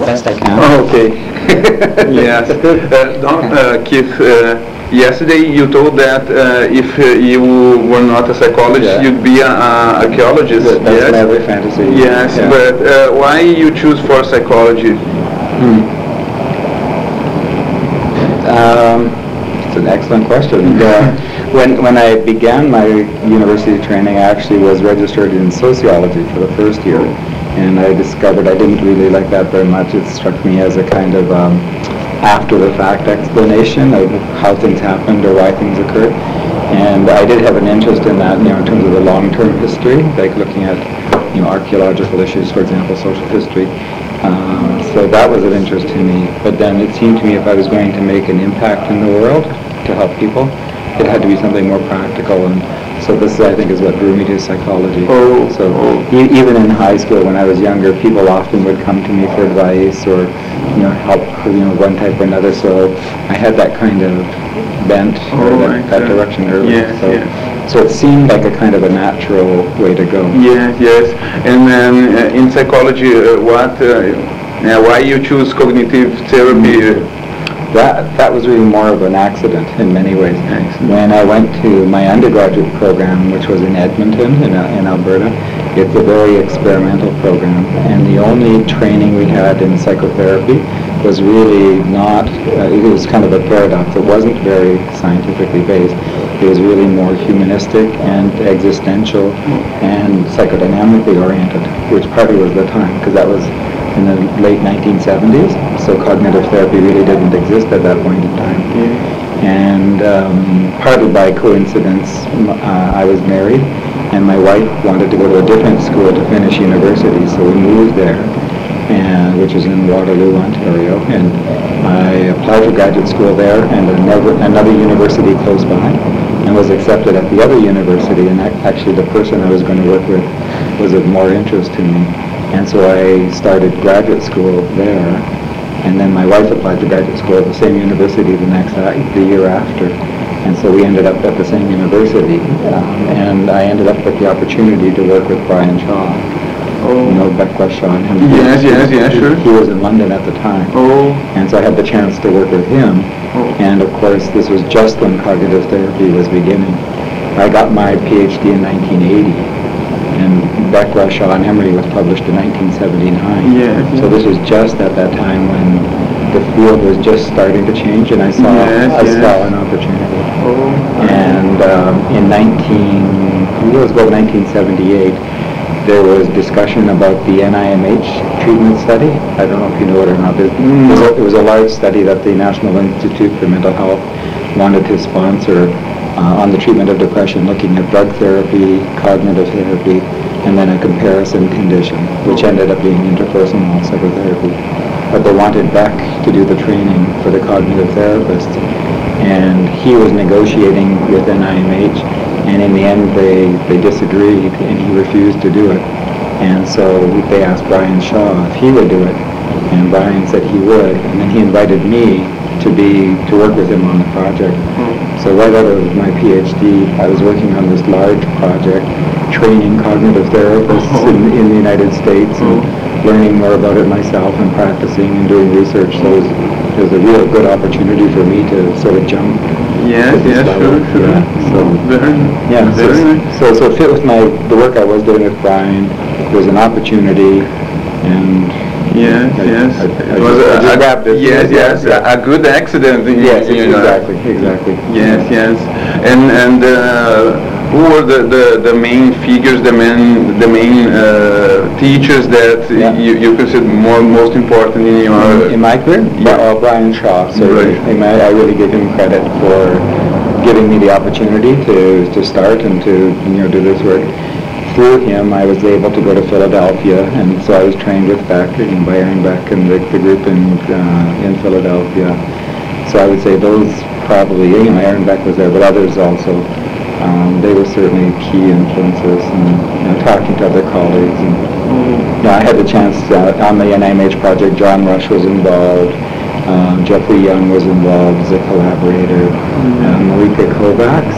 Best I can. Oh, okay. Yes. Keith, yesterday you told that if you were not a psychologist, you'd be an archaeologist. That's my other fantasy. Yes, but why you choose for psychology? It's an excellent question. When I began my university training, I actually was registered in sociology for the first year, and I discovered I didn't really like that very much. It struck me as a kind of after-the-fact explanation of how things happened or why things occurred. And I did have an interest in that, in terms of the long-term history, like looking at, archaeological issues, for example, social history. So that was of interest to me. But then it seemed to me if I was going to make an impact in the world to help people, it had to be something more practical. And so this, I think, is what drew me to psychology. Even in high school, when I was younger, people often would come to me for advice or, help, one type or another. So I had that kind of bent or that direction early. So it seemed like a kind of a natural way to go. Yes. And then in psychology, why you choose cognitive therapy? That was really more of an accident in many ways. When I went to my undergraduate program, which was in Edmonton, in Alberta, it's a very experimental program, and the only training we had in psychotherapy was really not, it was kind of a paradox. It wasn't very scientifically based. It was really more humanistic and existential and psychodynamically oriented, which partly was the time, because that was in the late 1970s, so cognitive therapy really didn't exist at that point in time. And partly by coincidence, I was married, and my wife wanted to go to a different school to finish university, so we moved there, which is in Waterloo, Ontario, and I applied for graduate school there and another university close by, and was accepted at the other university, and actually the person I was going to work with was of more interest to me. And so I started graduate school there, and then my wife applied to graduate school at the same university the year after, and so we ended up at the same university, and I ended up with the opportunity to work with Brian Shaw. Beckwith Shaw. Yes, sure. He was in London at the time, and so I had the chance to work with him, and of course this was just when cognitive therapy was beginning. I got my PhD in 1980. And Beckwith, Shaw, and Emery was published in 1979. So this was just at that time when the field was just starting to change, and I saw an opportunity. And it was about 1978, there was discussion about the NIMH treatment study. I don't know if you know it or not. It was a large study that the National Institute for Mental Health wanted to sponsor on the treatment of depression, looking at drug therapy, cognitive therapy, and then a comparison condition, which ended up being interpersonal psychotherapy. But they wanted Beck to do the training for the cognitive therapist, and he was negotiating with NIMH, and in the end they disagreed, and he refused to do it. And so they asked Brian Shaw if he would do it, and Brian said he would, and then he invited me to work with him on the project. So right out of my PhD, I was working on this large project, training cognitive therapists in the United States, and learning more about it myself and practicing and doing research. So it was a real good opportunity for me to sort of jump. Sure. So it fit with the work I was doing with Brian. There was an opportunity, and it was a good accident. Exactly. Yes. And who were the main figures, the main teachers that you consider most important in my career? Brian Shaw. So I really give him credit for giving me the opportunity to start and to do this work. Through him, I was able to go to Philadelphia, and so I was trained with Beck, by Aaron Beck and the group in Philadelphia. So I would say those probably, Aaron Beck was there, but others also. They were certainly key influences, and talking to other colleagues. And I had the chance on the NIMH project. John Rush was involved. Jeffrey Young was involved as a collaborator. Marika Kovacs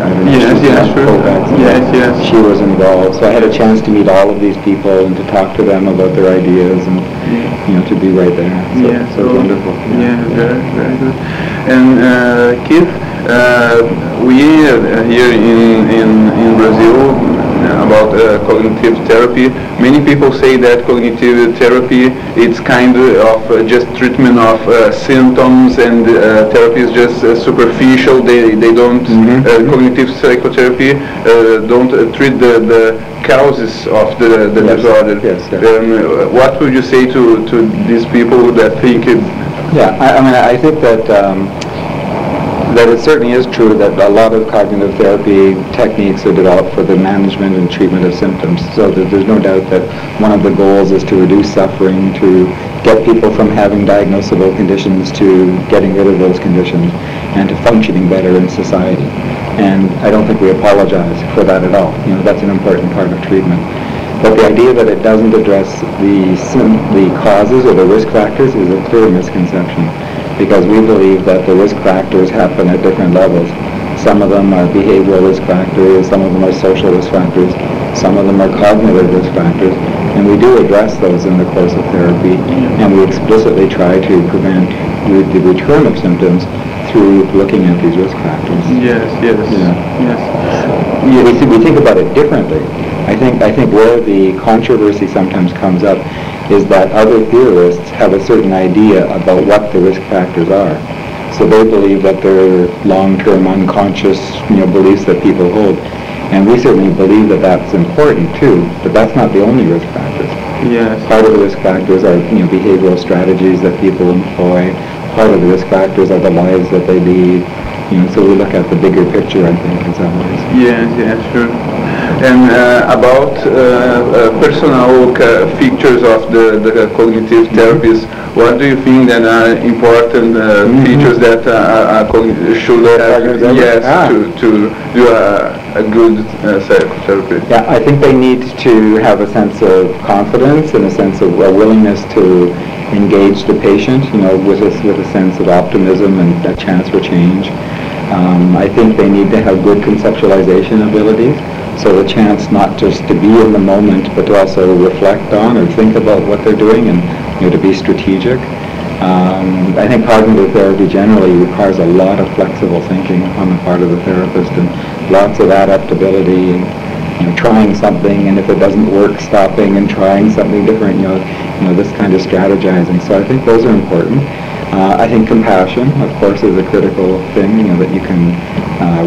I don't know. Yes, sure. Yes. She was involved. So I had a chance to meet all of these people and to talk to them about their ideas and, to be right there. So it was wonderful. Yeah, very, very good. And Keith, we here in Brazil, about cognitive therapy, many people say that cognitive therapy it's kind of just treatment of symptoms, and therapy is just superficial. They don't cognitive psychotherapy don't treat the causes of the disorder. Yes. What would you say to these people that think it? Yeah, I think that that it certainly is true that a lot of cognitive therapy techniques are developed for the management and treatment of symptoms. So there's no doubt that one of the goals is to reduce suffering, to get people from having diagnosable conditions to getting rid of those conditions, and to functioning better in society. And I don't think we apologize for that at all. That's an important part of treatment. But the idea that it doesn't address the causes or the risk factors is a clear misconception, because we believe that the risk factors happen at different levels. Some of them are behavioral risk factors, some of them are social risk factors, some of them are cognitive risk factors, and we do address those in the course of therapy, and we explicitly try to prevent the return of symptoms through looking at these risk factors. Yes. We think about it differently. I think where the controversy sometimes comes up is that other theorists have a certain idea about what the risk factors are. So they believe that they're long-term unconscious beliefs that people hold. And we certainly believe that that's important too, but that's not the only risk factors. Yes. Part of the risk factors are behavioral strategies that people employ. Part of the risk factors are the lives that they lead. So we look at the bigger picture, I think, in some ways. Yes, sure. And about personal features of the cognitive therapies, what do you think that are important features that should have? Yes, to do a good psychotherapy. Yeah, I think they need to have a sense of confidence and a sense of a willingness to engage the patient, with a sense of optimism and a chance for change. I think they need to have good conceptualization abilities, so the chance not just to be in the moment, but to also reflect on or think about what they're doing and to be strategic. I think cognitive therapy generally requires a lot of flexible thinking on the part of the therapist and lots of adaptability and trying something, and if it doesn't work, stopping and trying something different. This kind of strategizing. So I think those are important. I think compassion, of course, is a critical thing, that you can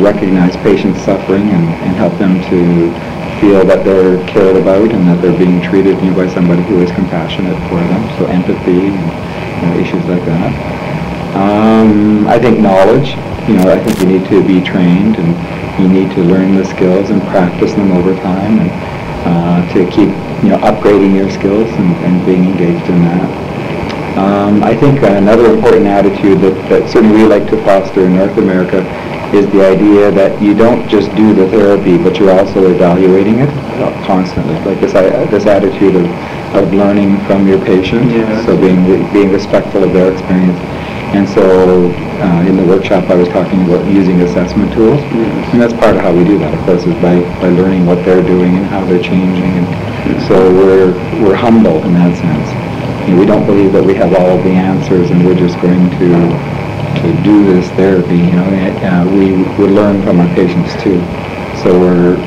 recognize patients' suffering and help them to feel that they're cared about and that they're being treated by somebody who is compassionate for them. So empathy and issues like that. I think knowledge, I think you need to be trained and you need to learn the skills and practice them over time and to keep, upgrading your skills and being engaged in that. I think another important attitude that certainly we like to foster in North America is the idea that you don't just do the therapy, but you're also evaluating it constantly. Like this attitude of learning from your patient, so being respectful of their experience. And so in the workshop I was talking about using assessment tools, and that's part of how we do that, of course, is by learning what they're doing and how they're changing. And so we're humble in that sense. We don't believe that we have all of the answers and we're just going to do this therapy. We learn from our patients too. So we're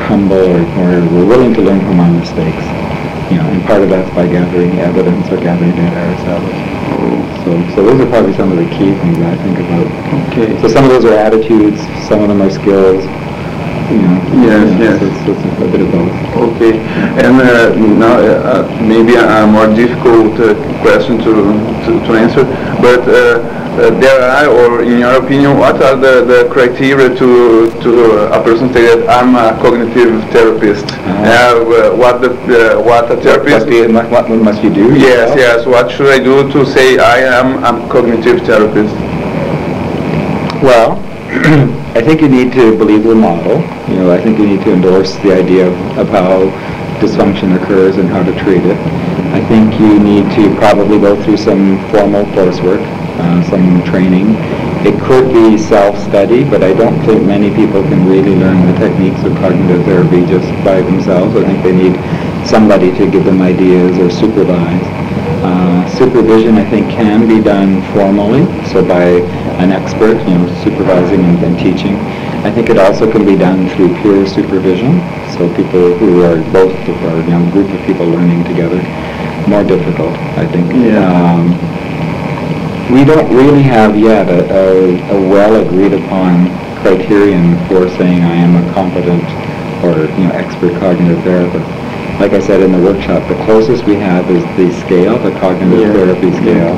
humble, or we're willing to learn from our mistakes. And part of that's by gathering evidence or gathering data ourselves. So those are probably some of the key things I think about. Okay. So some of those are attitudes, some of them are skills. Yes. So it's a bit of both. Okay. And now maybe a more difficult question to answer, but there are, or in your opinion, what are the criteria to a person say that I'm a cognitive therapist? What a therapist? What must you do? Yes. What should I do to say I am a cognitive therapist? Well, I think you need to believe the model. I think you need to endorse the idea of how dysfunction occurs and how to treat it. I think you need to probably go through some formal coursework, some training, It could be self-study, but I don't think many people can really learn the techniques of cognitive therapy just by themselves. I think they need somebody to give them ideas or supervise. Supervision, I think, can be done formally, so by an expert, supervising and teaching. I think it also can be done through peer supervision, so people who are both, or a group of people learning together. More difficult, I think. We don't really have yet a well-agreed upon criterion for saying I am a competent or expert cognitive therapist. Like I said in the workshop, the closest we have is the scale, the cognitive therapy scale,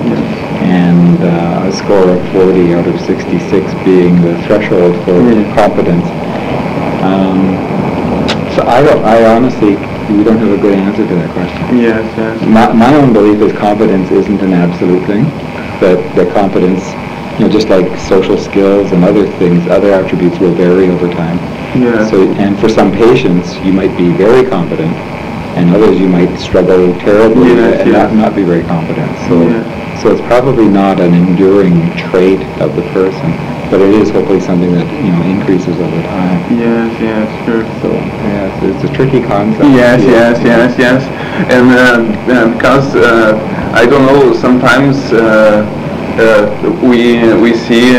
and a score of 40 out of 66 being the threshold for competence. So I honestly, we don't have a good answer to that question. Yes. My own belief is competence isn't an absolute thing, but the competence, just like social skills and other things, other attributes will vary over time. Yeah. So, and for some patients, you might be very competent, and others you might struggle terribly and not be very competent. So it's probably not an enduring trait of the person, but it is hopefully something that increases over time. Yes, sure. So it's a tricky concept. Yes. And because I don't know, sometimes we see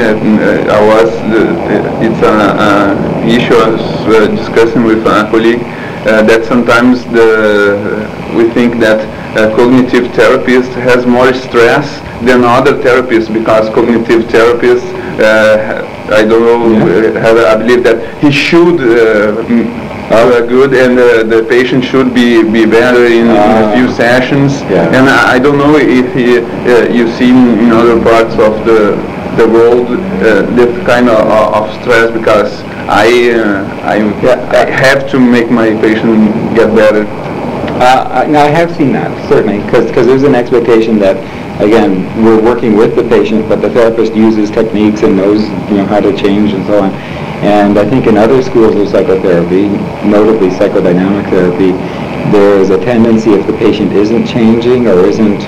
it's an issue I was discussing with a colleague. That sometimes we think that a cognitive therapist has more stress than other therapists, because cognitive therapists, I don't know, I believe that he should good, and the patient should be better in a few sessions. And I don't know if you've seen in other parts of the world this kind of stress, because I have to make my patient get better. Now I have seen that, certainly, because there's an expectation that, again, we're working with the patient, but the therapist uses techniques and knows how to change and so on. And I think in other schools of psychotherapy, notably psychodynamic therapy, there is a tendency, if the patient isn't changing or isn't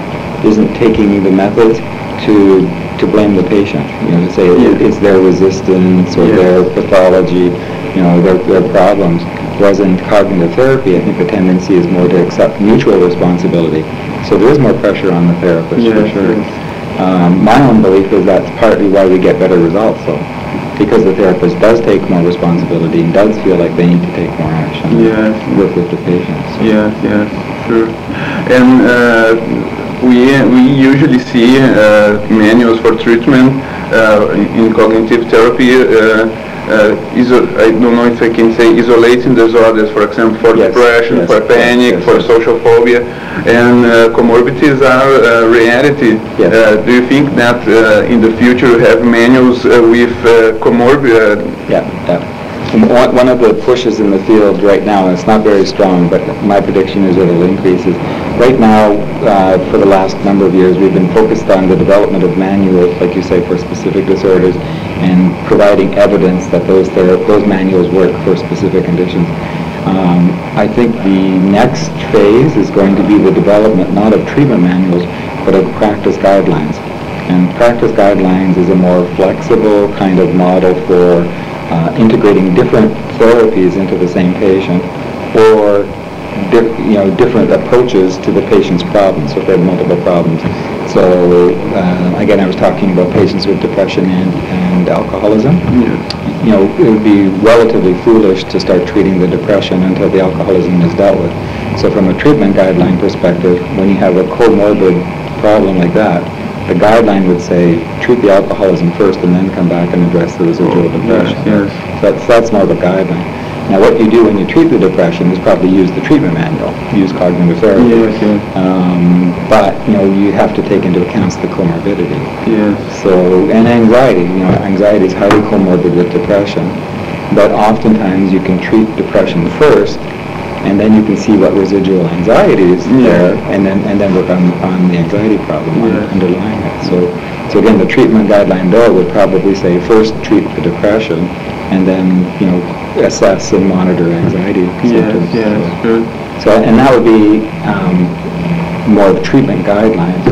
taking the methods, to blame the patient. To say it's their resistance or their pathology, their problems. Whereas in cognitive therapy, I think the tendency is more to accept mutual responsibility. So there is more pressure on the therapist, for sure. My own belief is that's partly why we get better results, though, because the therapist does take more responsibility and does feel like they need to take more action. Work with the patient. So. Yes, sure. And we usually see manuals for treatment in cognitive therapy. I don't know if I can say isolating disorders, for example, for depression, for panic, for social phobia, and comorbidities are reality. Do you think that in the future you have manuals with comorbid? One of the pushes in the field right now, and it's not very strong, but my prediction is that it'll increase, is right now, for the last number of years, we've been focused on the development of manuals, like you say, for specific disorders, and providing evidence that those manuals work for specific conditions. I think the next phase is going to be the development not of treatment manuals, but of practice guidelines. And practice guidelines is a more flexible kind of model for integrating different therapies into the same patient, or different approaches to the patient's problems, so if they have multiple problems. So again, I was talking about patients with depression and alcoholism. It would be relatively foolish to start treating the depression until the alcoholism is dealt with. So from a treatment guideline perspective, when you have a comorbid problem like that, the guideline would say treat the alcoholism first and then come back and address the residual depression. So that's more of a guideline. Now what you do when you treat the depression is probably use the treatment manual, use cognitive therapy. But you have to take into account the comorbidity. So, and anxiety, anxiety is highly comorbid with depression, but oftentimes you can treat depression first, and then you can see what residual anxiety is there, and then work on the anxiety problem underlying it. So again, the treatment guideline though would probably say first treat the depression, and then assess and monitor anxiety symptoms. So and that would be more of treatment guidelines.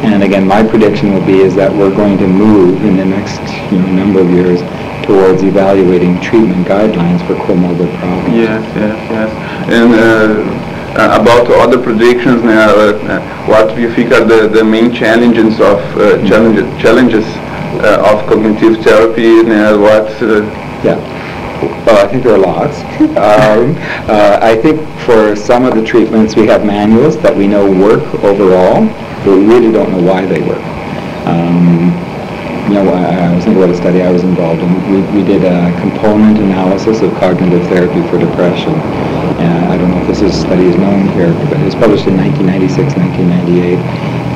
And again, my prediction will be is that we're going to move in the next number of years towards evaluating treatment guidelines for comorbid problems. Yes. And about other predictions now, what do you think are the main challenges of cognitive therapy? I think there are lots. I think for some of the treatments we have manuals that we know work overall, but we really don't know why they work. I was thinking about a study I was involved in. We did a component analysis of cognitive therapy for depression. I don't know if this study is known here, but it was published in 1996, 1998.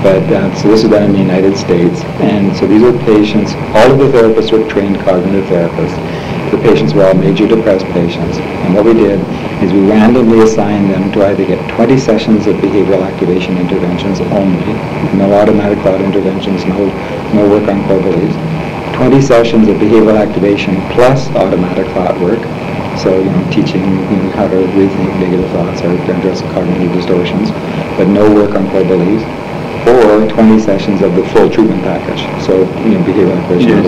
But so this was done in the United States. And so these were patients, all of the therapists were trained cognitive therapists. The patients were all major depressed patients. And what we did is we randomly assigned them to either get 20 sessions of behavioral activation interventions only, no automatic thought interventions, no work on core beliefs, 20 sessions of behavioral activation plus automatic thought work, so teaching how to rethink negative thoughts or address cognitive distortions, but no work on core beliefs, or 20 sessions of the full treatment package, so behavioral activation.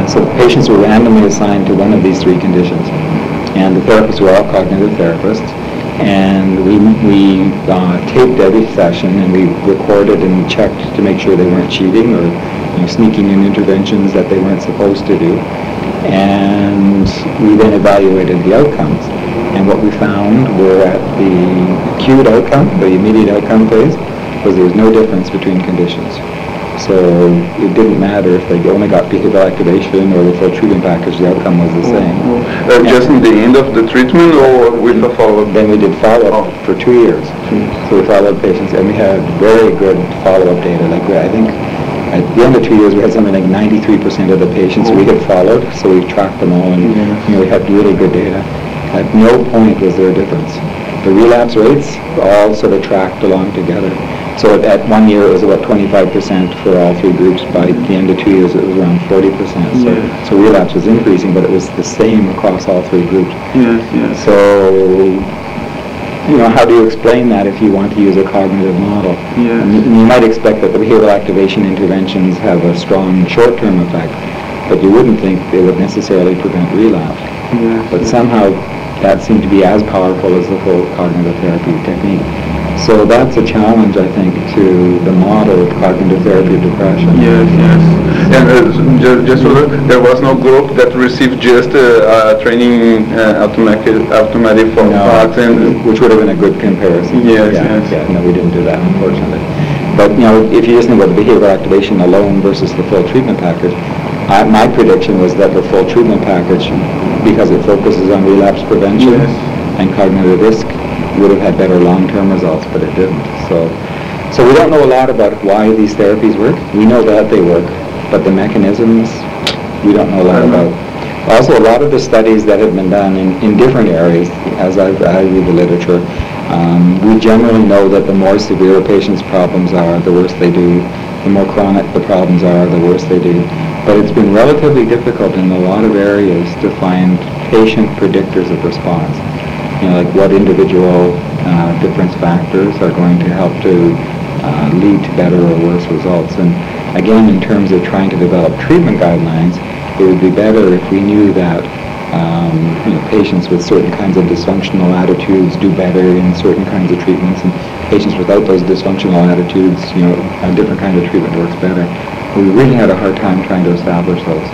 So patients were randomly assigned to one of these three conditions, and the therapists were all cognitive therapists, and we taped every session, and we recorded and checked to make sure they weren't cheating or sneaking in interventions that they weren't supposed to do, and we then evaluated the outcomes. And what we found were at the acute outcome, the immediate outcome phase, was there was no difference between conditions. So it didn't matter if they only got behavioral activation or the full treatment package, the outcome was the same. Just in the end of the treatment or with a follow-up? Then we did follow-up for 2 years. So we followed patients, and we had very good follow-up data. I think at the end of 2 years we had something like 93% of the patients we had followed, so we tracked them all, and we had really good data. At no point was there a difference. The relapse rates all sort of tracked along together. So at 1 year it was about 25% for all three groups. By the end of 2 years it was around 40%. So relapse was increasing, but it was the same across all three groups. So, how do you explain that if you want to use a cognitive model? You might expect that the behavioral activation interventions have a strong short-term effect, but you wouldn't think they would necessarily prevent relapse. But somehow that seemed to be as powerful as the full cognitive therapy technique. So that's a challenge, I think, to the model of cognitive therapy of depression. And just so there was no group that received just training automatic for thoughts, which would have been a good comparison. No, we didn't do that, unfortunately. But if you just think about the behavioral activation alone versus the full treatment package, my prediction was that the full treatment package, because it focuses on relapse prevention and cognitive risk, would have had better long-term results, but it didn't. So we don't know a lot about why these therapies work. We know that they work, but the mechanisms we don't know a lot about. Also, a lot of the studies that have been done in different areas, as I read the literature, we generally know that the more severe a patient's problems are, the worse they do. The more chronic the problems are, the worse they do. But it's been relatively difficult in a lot of areas to find patient predictors of response. Like what individual difference factors are going to help to lead to better or worse results. And again, in terms of trying to develop treatment guidelines, it would be better if we knew that patients with certain kinds of dysfunctional attitudes do better in certain kinds of treatments, and patients without those dysfunctional attitudes, a different kind of treatment works better. We really had a hard time trying to establish those.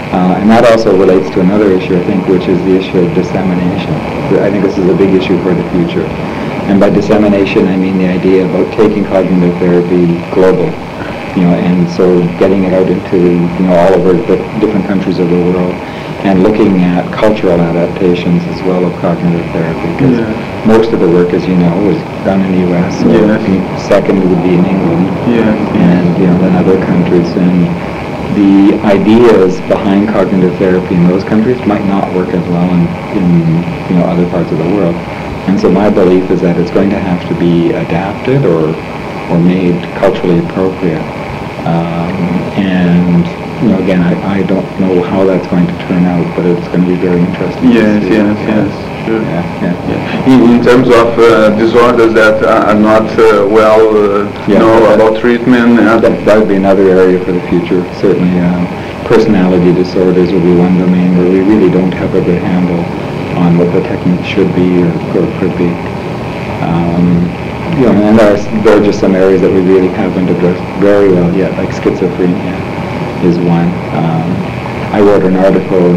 And that also relates to another issue, I think, which is the issue of dissemination. I think this is a big issue for the future. And by dissemination, I mean the idea about taking cognitive therapy global, and so getting it out into, all over the different countries of the world, and looking at cultural adaptations as well of cognitive therapy. Because most of the work, as you know, is done in the U.S. So second would be in England, and then other countries. And the ideas behind cognitive therapy in those countries might not work as well in other parts of the world. And so my belief is that it's going to have to be adapted or made culturally appropriate. And again, I don't know how that's going to turn out, but it's going to be very interesting. Yes, yes, yeah. yes. Sure. Yeah. In terms of disorders that are not know about treatment, that would be another area for the future. Certainly, personality disorders will be one domain where we really don't have a good handle on what the technique should be or could be. And there are just some areas that we really haven't addressed very well yet, like schizophrenia is one. I wrote an article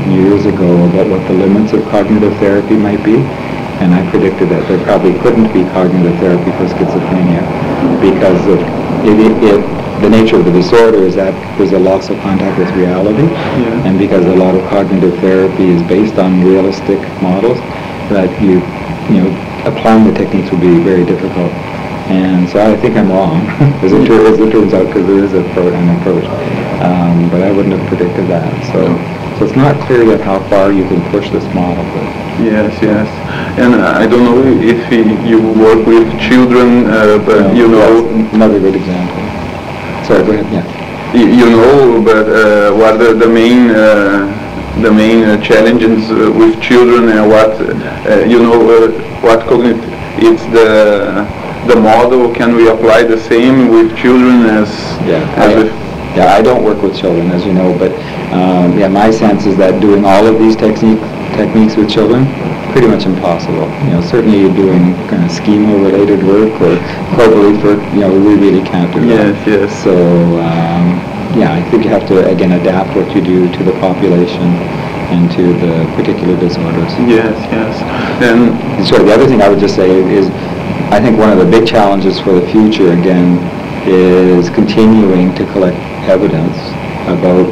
years ago about what the limits of cognitive therapy might be, and I predicted that there probably couldn't be cognitive therapy for schizophrenia because of the nature of the disorder is that there's a loss of contact with reality, and because a lot of cognitive therapy is based on realistic models, that applying the techniques would be very difficult. And so I think I'm wrong, as it turns out, because there is an approach. But I wouldn't have predicted that. So it's not clear yet how far you can push this model. But yes. And I don't know if you work with children, but that's another good example. Sorry, go ahead. Yeah. But what are the main challenges with children, and what cognitive? It's the model. Can we apply the same with children as with? Yeah, I don't work with children, as you know, but my sense is that doing all of these techniques with children, pretty much impossible. Certainly doing kind of schema-related work or core belief work, we really can't do that. Yes. So, I think you have to, again, adapt what you do to the population and to the particular disorders. Yes. And sorry, the other thing I would just say is I think one of the big challenges for the future, again, is continuing to collect evidence about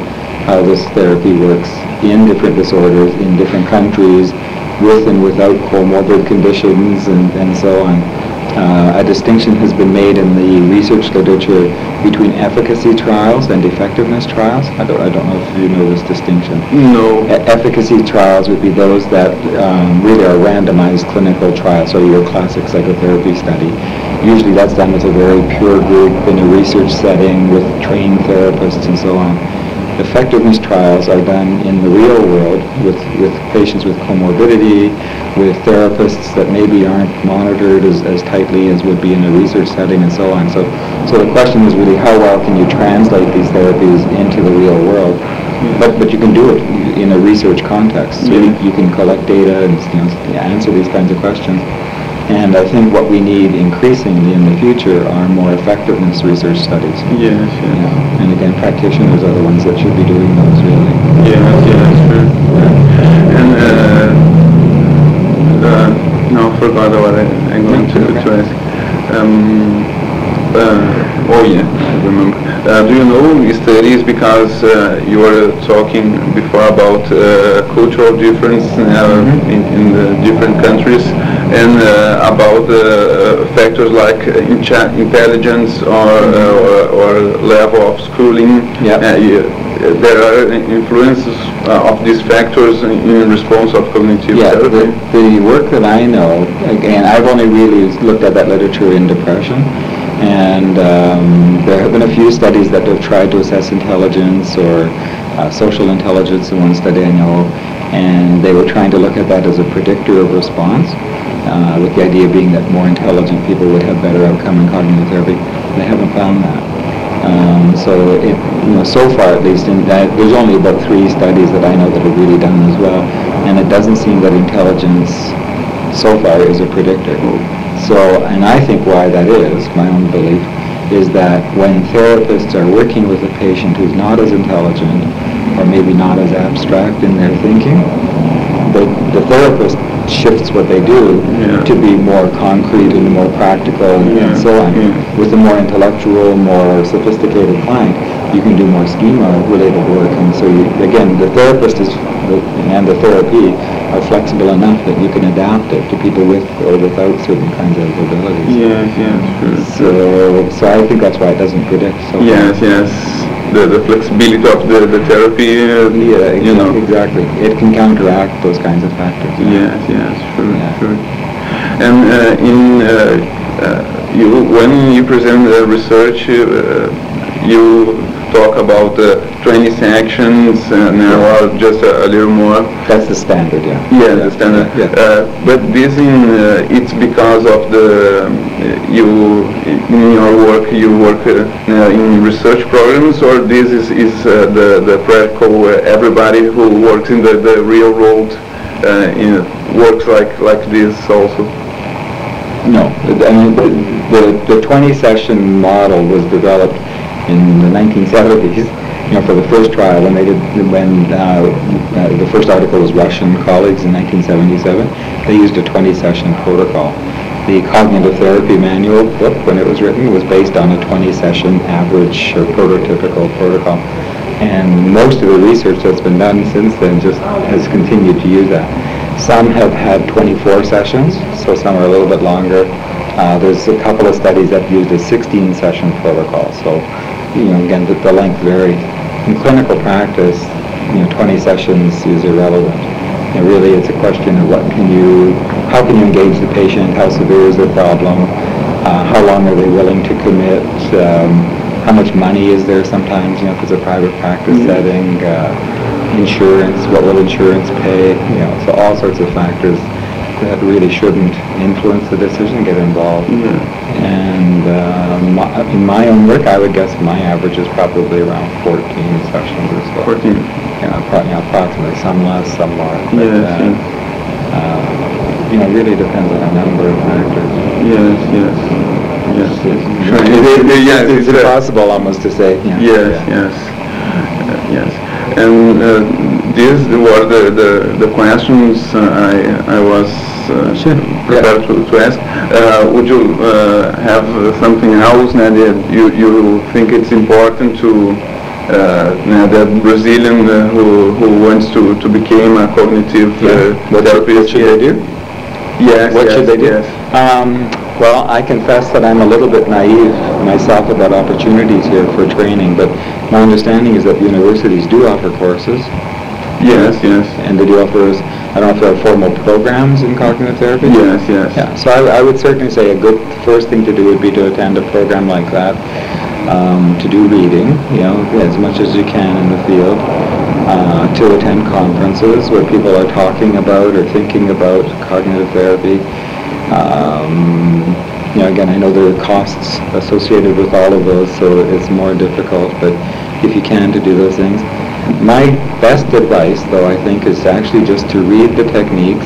how this therapy works in different disorders, in different countries, with and without comorbid conditions, and so on. A distinction has been made in the research literature between efficacy trials and effectiveness trials. I don't know if you know this distinction. No. Efficacy trials would be those that really are randomized clinical trials, so your classic psychotherapy study. Usually that's done with a very pure group in a research setting with trained therapists and so on. Effectiveness trials are done in the real world with patients with comorbidity, with therapists that maybe aren't monitored as tightly as would be in a research setting and so on. So the question is really how well can you translate these therapies into the real world? But you can do it in a research context. So you can collect data and answer these kinds of questions. And I think what we need increasingly in the future are more effectiveness research studies. Yes. And again, practitioners are the ones that should be doing those, really. Yes, sure. And now I forgot what I'm going to ask. I remember. Do you know studies, because you were talking before about cultural difference in the different countries, and about factors like intelligence or level of schooling. There are influences of these factors in response of cognitive therapy. The work that I know, again, I've only really looked at that literature in depression, and there have been a few studies that have tried to assess intelligence or social intelligence in one study I know, and they were trying to look at that as a predictor of response, with the idea being that more intelligent people would have better outcome in cognitive therapy. They haven't found that. So far at least, there's only about 3 studies that I know that have really done as well, and it doesn't seem that intelligence so far is a predictor. And I think why that is, my own belief, is that when therapists are working with a patient who's not as intelligent or maybe not as abstract in their thinking, the therapist shifts what they do to be more concrete and more practical and so on. With a more intellectual, more sophisticated client, you can do more schema-related work, and so again, the therapist and the therapy are flexible enough that you can adapt it to people with or without certain kinds of abilities. Sure. So I think that's why it doesn't predict. The flexibility of the therapy. Exactly. It can counteract those kinds of factors. Sure. And when you present the research, you talk about 20 sections or just a little more. That's the standard, yeah. Yeah, the standard. Yeah. But this it's because of you in your work you work in research programs, or this is the practical everybody who works in the real world works like this also? No, I mean the 20 session model was developed in the 1970s. For the first trial, when the first article was Russian colleagues in 1977, they used a 20 session protocol. The cognitive therapy manual book, when it was written, was based on a 20 session average or prototypical protocol. And most of the research that's been done since then just has continued to use that. Some have had 24 sessions, so some are a little bit longer. There's a couple of studies that used a 16 session protocol. So, again, the length varies. In clinical practice, 20 sessions is irrelevant. Really, it's a question of how can you engage the patient, how severe is their problem, how long are they willing to commit, how much money is there sometimes, if it's a private practice setting, insurance, what will insurance pay, so all sorts of factors that really shouldn't influence the decision get involved. And in my own work, I would guess my average is probably around 14 sessions or so. 14? Approximately, some less, some more. But, really depends on a number of factors. Yes. It's impossible almost to say. Yes. And these were the questions I was prepared to ask. Would you have something else that you think it's important to the Brazilian who wants to become a cognitive therapist? What should they do? Yes. What should they do? Yes. Well, I confess that I'm a little bit naive myself about opportunities here for training, but my understanding is that universities do offer courses. Yes. And they do offer, I don't know if there are formal programs in cognitive therapy. Yes. Yeah, so I would certainly say a good first thing to do would be to attend a program like that, to do reading, as much as you can in the field, to attend conferences where people are talking about or thinking about cognitive therapy. Again, I know there are costs associated with all of those, so it's more difficult, but if you can, to do those things. My best advice, though, I think, is actually just to read the techniques,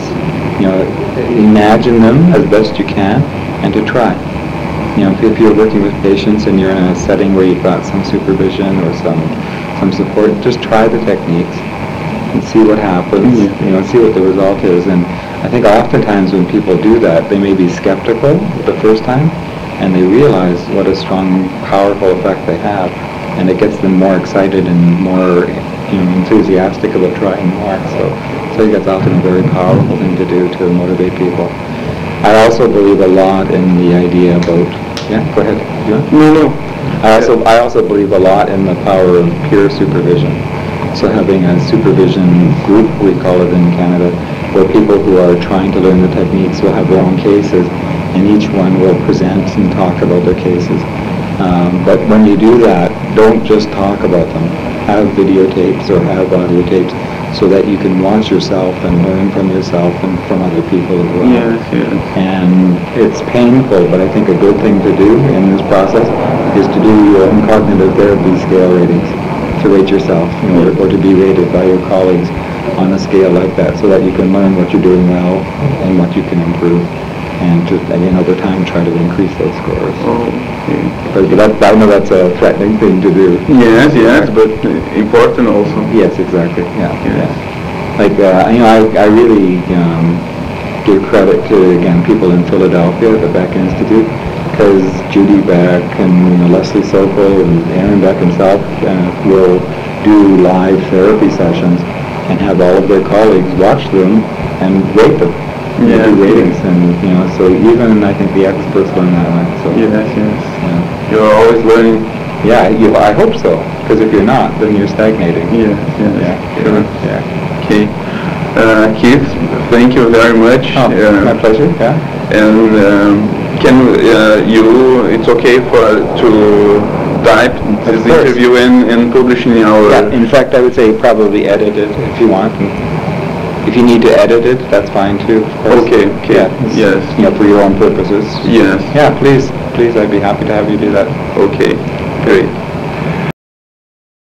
imagine them as best you can, and to try. If you're working with patients and you're in a setting where you've got some supervision or some support, just try the techniques and see what happens, see what the result is. And I think oftentimes when people do that, they may be skeptical the first time, and they realize what a strong, powerful effect they have, and it gets them more excited and more enthusiastic about trying more. So I think that's often a very powerful thing to do to motivate people. I also believe a lot in the idea about, go ahead. No. I also believe a lot in the power of peer supervision. So having a supervision group, we call it in Canada, where people who are trying to learn the techniques will have their own cases, and each one will present and talk about their cases. But when you do that, don't just talk about them. Have videotapes or have audio tapes so that you can watch yourself and learn from yourself and from other people as well. Yes. And it's painful, but I think a good thing to do in this process is to do your own cognitive therapy scale ratings, to rate yourself, or to be rated by your colleagues on a scale like that, so that you can learn what you're doing well and what you can improve, and just again over time try to increase those scores. But I know that's a threatening thing to do. Yes, but important also. Yes, exactly. Yeah. Like I really give credit to people in Philadelphia at the Beck Institute, because Judy Beck and Leslie Sokol and Aaron Beck himself will do live therapy sessions and have all of their colleagues watch them and rate them. Do ratings, and so even I think the experts learn that way. So you're always learning. I hope so, because if you're not, then you're stagnating. Sure. Okay. Keith, thank you very much. My pleasure. And can it's okay to type this interview and publish in our... Yeah, in fact, I would say probably edit it if you want. If you need to edit it, that's fine too, of course. Okay, Yeah, yes. You know, for your own purposes. Yes. Yeah, please, I'd be happy to have you do that. Okay, great.